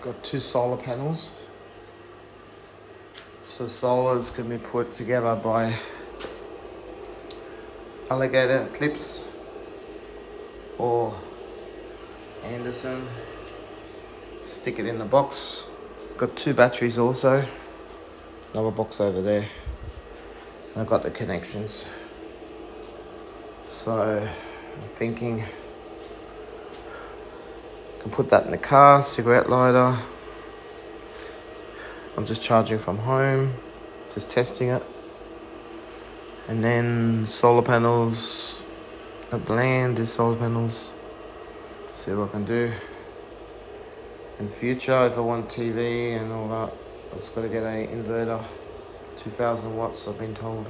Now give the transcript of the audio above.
got 2 solar panels. So solars can be put together by alligator clips or Anderson. Stick it in the box. Got 2 batteries also. Another box over there. And I've got the connections. So I'm thinking I can put that in the car, cigarette lighter. I'm just charging from home, just testing it. And then solar panels at the land, do solar panels. See what I can do. In future, if I want TV and all that, I've just got to get an inverter, 2000 watts I've been told.